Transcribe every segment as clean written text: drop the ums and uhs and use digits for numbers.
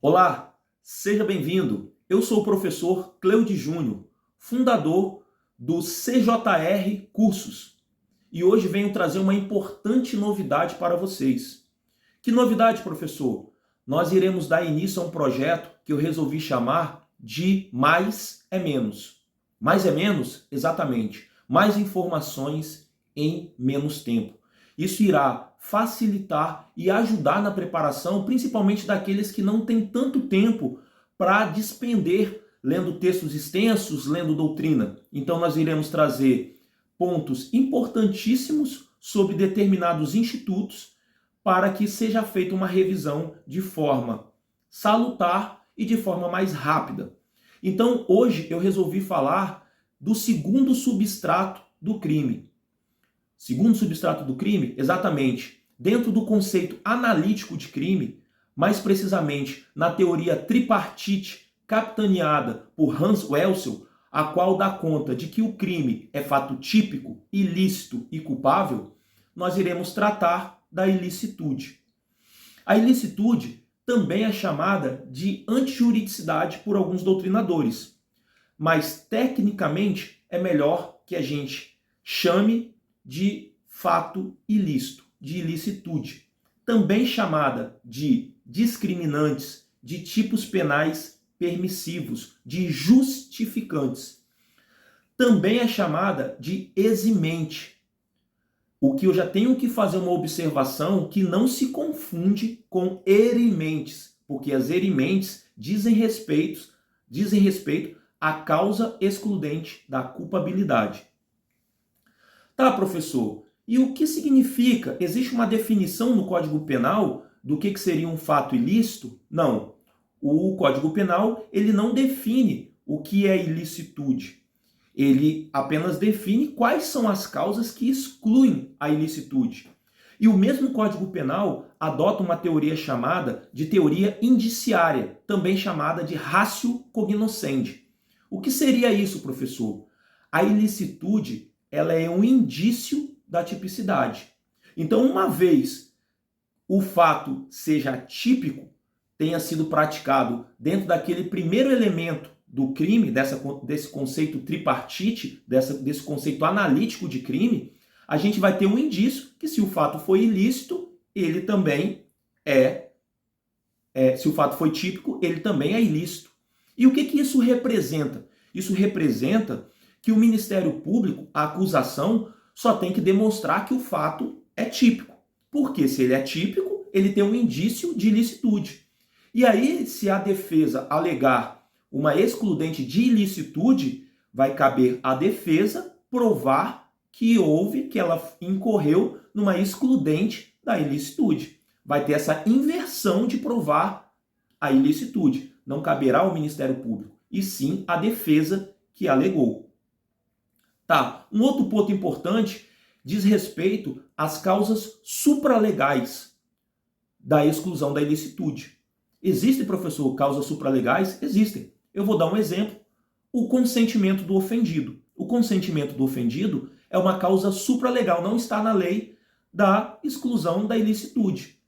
Olá, seja bem-vindo. Eu sou o professor Cleudi Júnior, fundador do CJR Cursos, e hoje venho trazer uma importante novidade para vocês. Que novidade, professor? Nós iremos dar início a um projeto que eu resolvi chamar de Mais é Menos. Mais é menos? Exatamente. Mais informações em menos tempo. Isso irá facilitar e ajudar na preparação, principalmente daqueles que não têm tanto tempo para despender lendo textos extensos, lendo doutrina. Então nós iremos trazer pontos importantíssimos sobre determinados institutos para que seja feita uma revisão de forma salutar e de forma mais rápida. Então hoje eu resolvi falar do segundo substrato do crime. Segundo substrato do crime, exatamente, dentro do conceito analítico de crime, mais precisamente na teoria tripartite capitaneada por Hans Welsel, a qual dá conta de que o crime é fato típico, ilícito e culpável, nós iremos tratar da ilicitude. A ilicitude também é chamada de antijuridicidade por alguns doutrinadores, mas tecnicamente é melhor que a gente chame de fato ilícito, de ilicitude, também chamada de discriminantes, de tipos penais permissivos, de justificantes. Também é chamada de eximente, o que eu já tenho que fazer uma observação que não se confunde com erimentes, porque as erimentes dizem respeito à causa excludente da culpabilidade. Tá, professor, e o que significa? Existe uma definição no Código Penal do que seria um fato ilícito? Não. O Código Penal, ele não define o que é ilicitude. Ele apenas define quais são as causas que excluem a ilicitude. E o mesmo Código Penal adota uma teoria chamada de teoria indiciária, também chamada de ratio cognoscendi. O que seria isso, professor? A ilicitude, ela é um indício da tipicidade. Então, uma vez o fato seja típico, tenha sido praticado dentro daquele primeiro elemento do crime, desse conceito tripartite, desse conceito analítico de crime, a gente vai ter um indício que se o fato foi ilícito, ele também se o fato foi típico, ele também é ilícito. E o que isso representa? Isso representa que o Ministério Público, a acusação, só tem que demonstrar que o fato é típico. Porque se ele é típico, ele tem um indício de ilicitude. E aí, se a defesa alegar uma excludente de ilicitude, vai caber à defesa provar que ela incorreu numa excludente da ilicitude. Vai ter essa inversão de provar a ilicitude. Não caberá ao Ministério Público, e sim à defesa que alegou. Tá. Um outro ponto importante diz respeito às causas supralegais da exclusão da ilicitude. Existem, professor, causas supralegais? Existem. Eu vou dar um exemplo. O consentimento do ofendido. O consentimento do ofendido é uma causa supralegal, não está na lei da exclusão da ilicitude.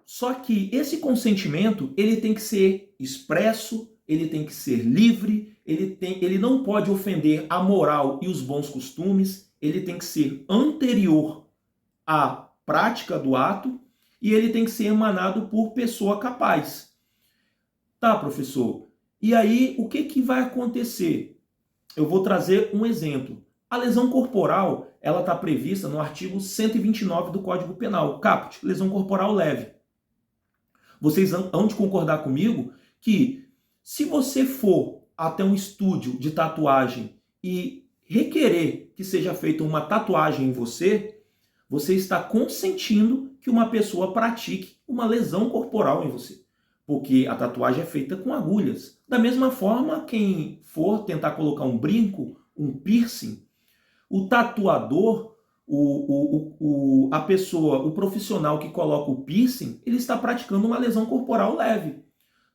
Só que esse consentimento, ele tem que ser expresso, ele tem que ser livre, ele não pode ofender a moral e os bons costumes, ele tem que ser anterior à prática do ato e ele tem que ser emanado por pessoa capaz. Tá, professor? E aí, o que vai acontecer? Eu vou trazer um exemplo. A lesão corporal, ela está prevista no artigo 129 do Código Penal, caput, lesão corporal leve. Vocês hão de concordar comigo que se você for até um estúdio de tatuagem e requerer que seja feita uma tatuagem em você, você está consentindo que uma pessoa pratique uma lesão corporal em você. Porque a tatuagem é feita com agulhas. Da mesma forma, quem for tentar colocar um brinco, um piercing, o tatuador, a pessoa, o profissional que coloca o piercing, ele está praticando uma lesão corporal leve.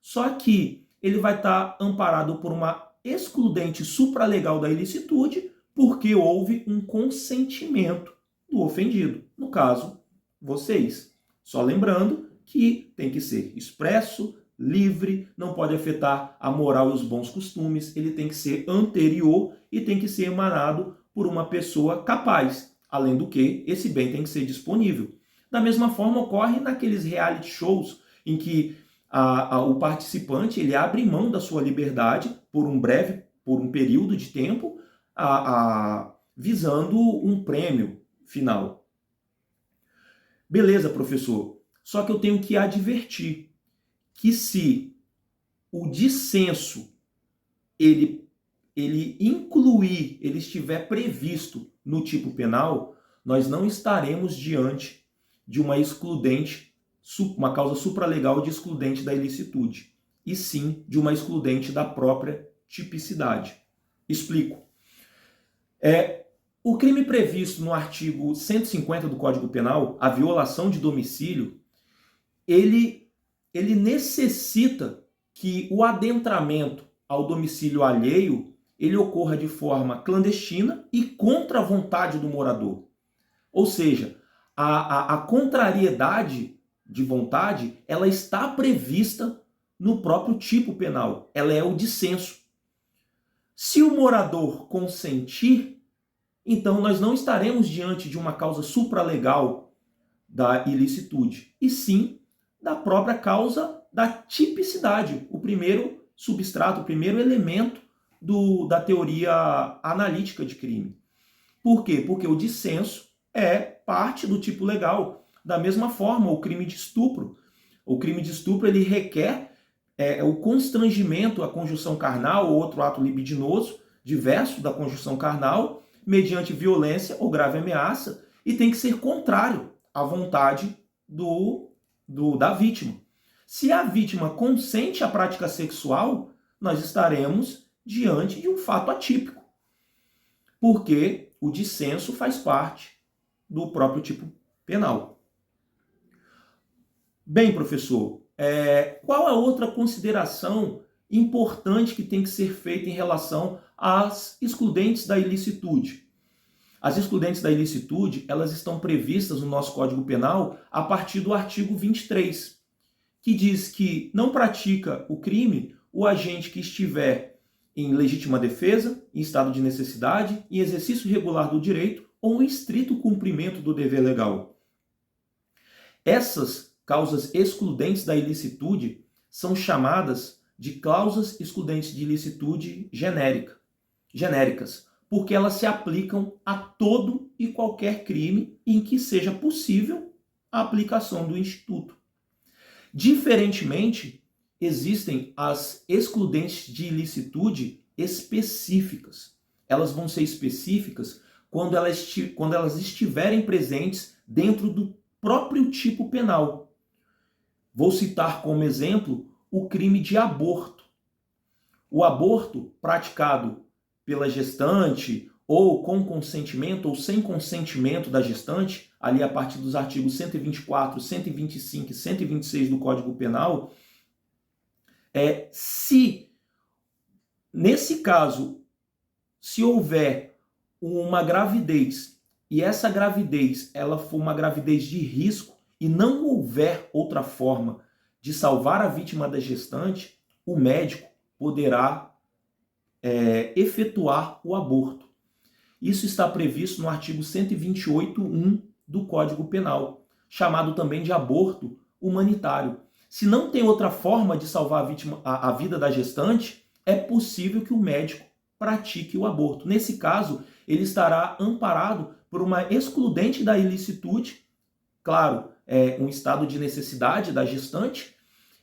Só que ele vai estar amparado por uma excludente supralegal da ilicitude, porque houve um consentimento do ofendido. No caso, vocês. Só lembrando que tem que ser expresso, livre, não pode afetar a moral e os bons costumes, ele tem que ser anterior e tem que ser emanado por uma pessoa capaz. Além do que, esse bem tem que ser disponível. Da mesma forma, ocorre naqueles reality shows em que o participante ele abre mão da sua liberdade por um período de tempo, visando um prêmio final. Beleza, professor. Só que eu tenho que advertir que se o dissenso ele estiver previsto no tipo penal, nós não estaremos diante de uma causa supralegal de excludente da ilicitude, e sim de uma excludente da própria tipicidade. Explico. O crime previsto no artigo 150 do Código Penal, a violação de domicílio, ele necessita que o adentramento ao domicílio alheio ele ocorra de forma clandestina e contra a vontade do morador. Ou seja, a contrariedade de vontade, ela está prevista no próprio tipo penal. Ela é o dissenso. Se o morador consentir, então nós não estaremos diante de uma causa supralegal da ilicitude, e sim da própria causa da tipicidade, o primeiro substrato, o primeiro elemento da teoria analítica de crime. Por quê? Porque o dissenso é parte do tipo legal. Da mesma forma, o crime de estupro. O crime de estupro ele requer o constrangimento à conjunção carnal ou outro ato libidinoso, diverso da conjunção carnal, mediante violência ou grave ameaça, e tem que ser contrário à vontade da vítima. Se a vítima consente à prática sexual, nós estaremos diante de um fato atípico, porque o dissenso faz parte do próprio tipo penal. Bem, professor, qual a outra consideração importante que tem que ser feita em relação às excludentes da ilicitude? As excludentes da ilicitude, elas estão previstas no nosso Código Penal a partir do artigo 23, que diz que não pratica o crime o agente que estiver em legítima defesa, em estado de necessidade, em exercício regular do direito ou em estrito cumprimento do dever legal. Essas causas excludentes da ilicitude são chamadas de causas excludentes de ilicitude genéricas, porque elas se aplicam a todo e qualquer crime em que seja possível a aplicação do instituto. Diferentemente, existem as excludentes de ilicitude específicas. Elas vão ser específicas quando elas estiverem presentes dentro do próprio tipo penal. Vou citar como exemplo o crime de aborto. O aborto praticado pela gestante ou com consentimento ou sem consentimento da gestante, ali a partir dos artigos 124, 125 e 126 do Código Penal, se nesse caso, se houver uma gravidez e essa gravidez ela for uma gravidez de risco e não houver outra forma de salvar a vítima da gestante, o médico poderá efetuar o aborto. Isso está previsto no artigo 128.1 do Código Penal, chamado também de aborto humanitário. Se não tem outra forma de salvar a vida da gestante, é possível que o médico pratique o aborto. Nesse caso, ele estará amparado por uma excludente da ilicitude, claro, um estado de necessidade da gestante,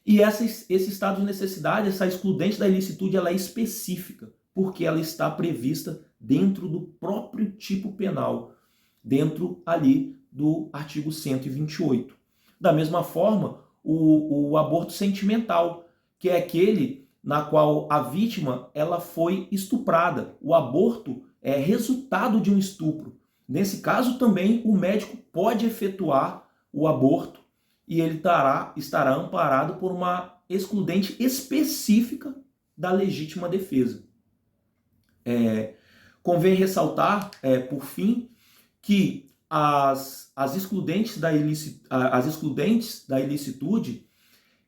e esse estado de necessidade, essa excludente da ilicitude, ela é específica, porque ela está prevista dentro do próprio tipo penal, dentro ali do artigo 128. Da mesma forma, o aborto sentimental, que é aquele na qual a vítima ela foi estuprada. O aborto é resultado de um estupro. Nesse caso também o médico pode efetuar o aborto e ele estará amparado por uma excludente específica da legítima defesa. Convém ressaltar, por fim, que as excludentes da ilicitude,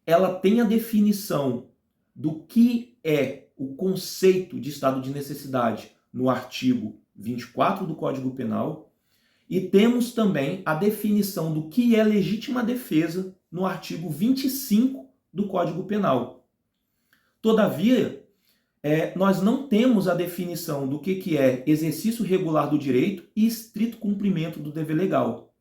ela tem a definição do que é o conceito de estado de necessidade no artigo 24 do Código Penal, e temos também a definição do que é legítima defesa no artigo 25 do Código Penal. Todavia, nós não temos a definição do que é exercício regular do direito e estrito cumprimento do dever legal.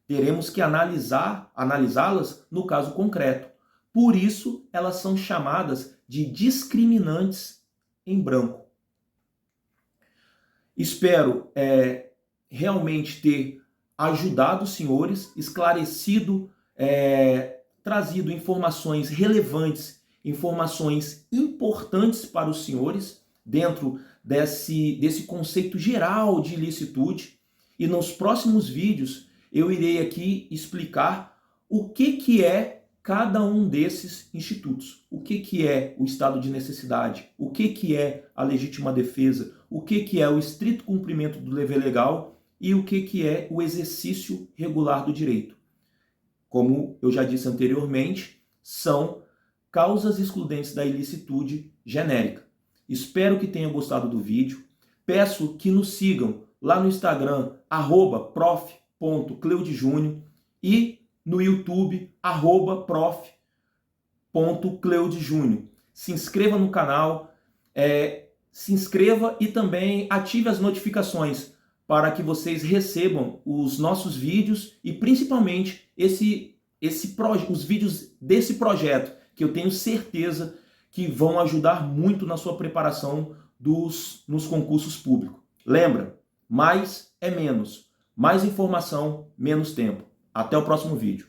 Teremos que analisá-las no caso concreto. Por isso, elas são chamadas de discriminantes em branco. Espero realmente ter ajudado os senhores, esclarecido, trazido informações relevantes, informações importantes para os senhores dentro desse conceito geral de ilicitude. E nos próximos vídeos eu irei aqui explicar o que é cada um desses institutos. O que é o estado de necessidade, o que é a legítima defesa, o que é o estrito cumprimento do dever legal e o que é o exercício regular do direito. Como eu já disse anteriormente, são causas excludentes da ilicitude genérica. Espero que tenham gostado do vídeo. Peço que nos sigam lá no Instagram, @prof.cleudejunio, e no YouTube, @prof.cleudejunio. Se inscreva no canal, se inscreva e também ative as notificações para que vocês recebam os nossos vídeos e principalmente os vídeos desse projeto, que eu tenho certeza que vão ajudar muito na sua preparação nos concursos públicos. Lembra, mais é menos. Mais informação, menos tempo. Até o próximo vídeo.